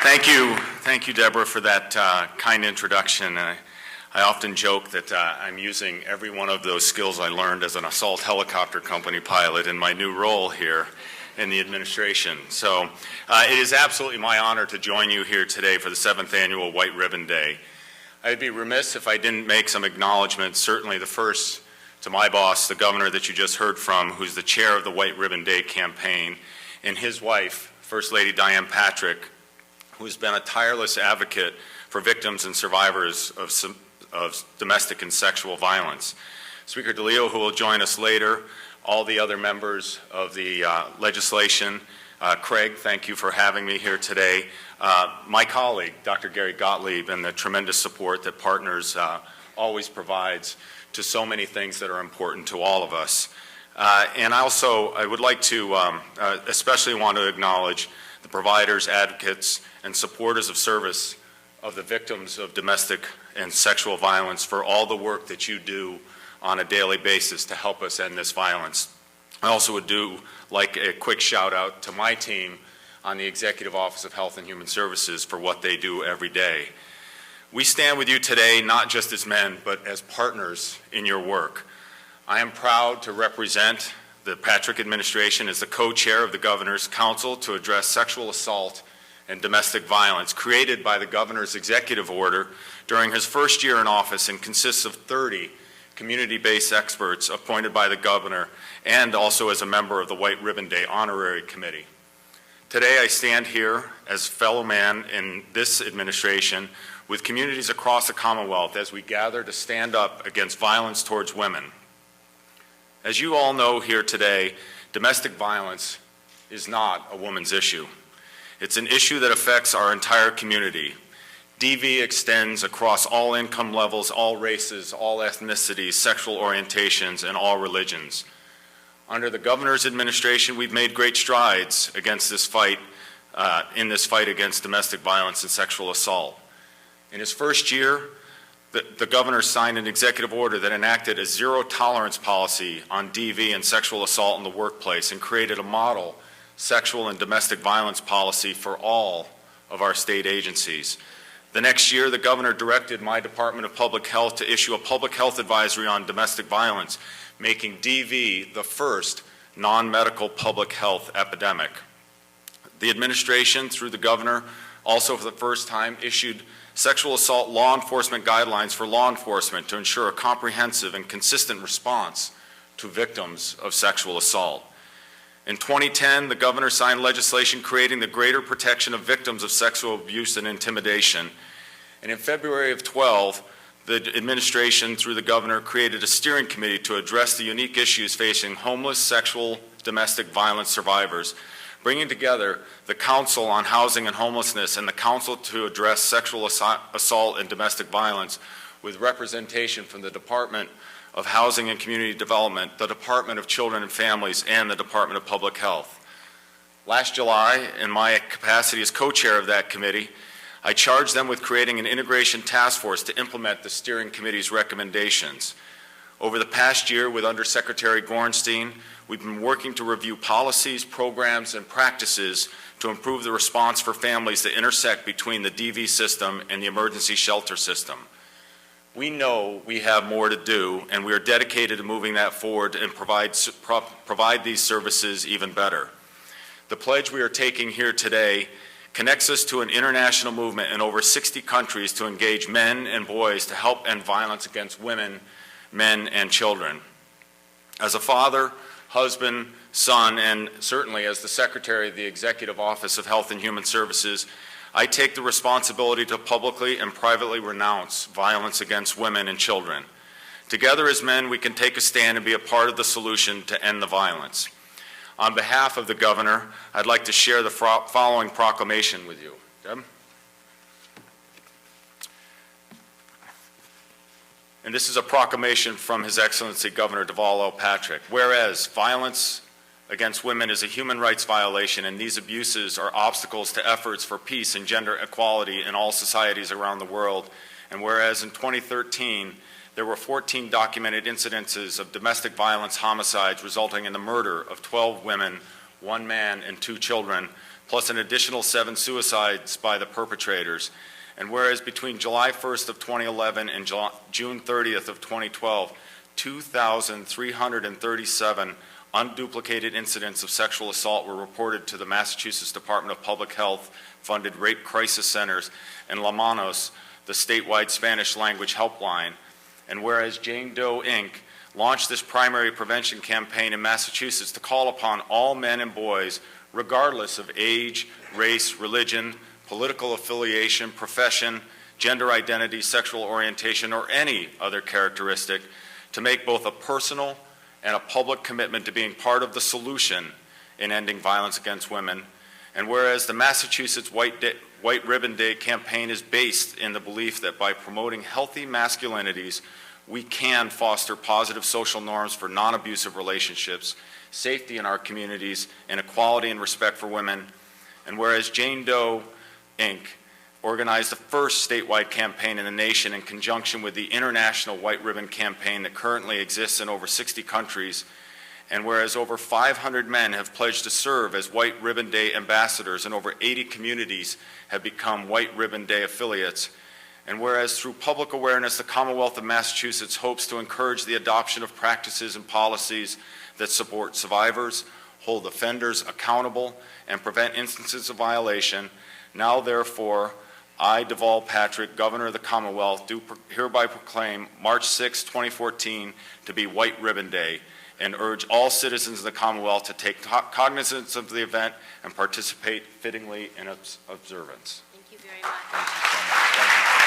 Thank you, Deborah, for that kind introduction. I often joke that I'm using every one of those skills I learned as an assault helicopter company pilot in my new role here in the administration. So it is absolutely my honor to join you here today for the 7th Annual White Ribbon Day. I'd be remiss if I didn't make some acknowledgments, certainly the first to my boss, the governor that you just heard from, who's the chair of the White Ribbon Day campaign, and his wife, First Lady Diane Patrick, who's been a tireless advocate for victims and survivors of domestic and sexual violence. Speaker DeLeo, who will join us later, all the other members of the legislation, Craig, thank you for having me here today. My colleague, Dr. Gary Gottlieb, and the tremendous support that Partners always provides to so many things that are important to all of us. And also, I would like to especially want to acknowledge the providers, advocates, and supporters of service of the victims of domestic and sexual violence for all the work that you do on a daily basis to help us end this violence. I also would like a quick shout out to my team on the Executive Office of Health and Human Services for what they do every day. We stand with you today not just as men, but as partners in your work. I am proud to represent the Patrick administration as the co-chair of the Governor's Council to address sexual assault and domestic violence, created by the Governor's executive order during his first year in office, and consists of 30 community-based experts appointed by the Governor, and also as a member of the White Ribbon Day Honorary Committee. Today I stand here as fellow man in this administration with communities across the Commonwealth as we gather to stand up against violence towards women. As you all know here today, domestic violence is not a woman's issue. It's an issue that affects our entire community. DV extends across all income levels, all races, all ethnicities, sexual orientations, and all religions. Under the Governor's administration, we've made great strides against this fight, in this fight against domestic violence and sexual assault. In his first year, the Governor signed an executive order that enacted a zero-tolerance policy on DV and sexual assault in the workplace and created a model sexual and domestic violence policy for all of our state agencies. The next year, the Governor directed my Department of Public Health to issue a public health advisory on domestic violence, making DV the first non-medical public health epidemic. The administration, through the Governor, also for the first time issued sexual assault law enforcement guidelines for law enforcement to ensure a comprehensive and consistent response to victims of sexual assault. In 2010, the Governor signed legislation creating the greater protection of victims of sexual abuse and intimidation. And in February of 2012, the administration, through the Governor, created a steering committee to address the unique issues facing homeless, sexual, domestic violence survivors, bringing together the Council on Housing and Homelessness and the Council to Address Sexual Assault and Domestic Violence, with representation from the Department of Housing and Community Development, the Department of Children and Families, and the Department of Public Health. Last July, in my capacity as co-chair of that committee, I charged them with creating an integration task force to implement the steering committee's recommendations. Over the past year, with Undersecretary Gorenstein, we've been working to review policies, programs, and practices to improve the response for families that intersect between the DV system and the emergency shelter system. We know we have more to do, and we are dedicated to moving that forward and provide these services even better. The pledge we are taking here today connects us to an international movement in over 60 countries to engage men and boys to help end violence against women, men, and children. As a father, husband, son, and certainly as the Secretary of the Executive Office of Health and Human Services, I take the responsibility to publicly and privately renounce violence against women and children. Together as men, we can take a stand and be a part of the solution to end the violence. On behalf of the Governor, I'd like to share the following proclamation with you. Deb? And this is a proclamation from His Excellency Governor Deval L. Patrick. Whereas violence against women is a human rights violation, and these abuses are obstacles to efforts for peace and gender equality in all societies around the world. And whereas in 2013, there were 14 documented incidences of domestic violence homicides resulting in the murder of 12 women, 1 man, and 2 children, plus an additional 7 suicides by the perpetrators. And whereas between July 1st of 2011 and June 30th of 2012, 2,337 unduplicated incidents of sexual assault were reported to the Massachusetts Department of Public Health funded rape crisis centers and La Manos, the statewide Spanish language helpline. And whereas Jane Doe, Inc. launched this primary prevention campaign in Massachusetts to call upon all men and boys, regardless of age, race, religion, political affiliation, profession, gender identity, sexual orientation, or any other characteristic, to make both a personal and a public commitment to being part of the solution in ending violence against women. And whereas the Massachusetts White Ribbon Day campaign is based in the belief that by promoting healthy masculinities, we can foster positive social norms for non-abusive relationships, safety in our communities, and equality and respect for women. And whereas Jane Doe, Inc. organized the first statewide campaign in the nation in conjunction with the International White Ribbon Campaign that currently exists in over 60 countries, and whereas over 500 men have pledged to serve as White Ribbon Day ambassadors and over 80 communities have become White Ribbon Day affiliates, and whereas through public awareness, the Commonwealth of Massachusetts hopes to encourage the adoption of practices and policies that support survivors, hold offenders accountable, and prevent instances of violation, now therefore, I, Deval Patrick, Governor of the Commonwealth, do hereby proclaim March 6, 2014 to be White Ribbon Day, and urge all citizens of the Commonwealth to take cognizance of the event and participate fittingly in its observance. Thank you very much. Thank you so much. Thank you.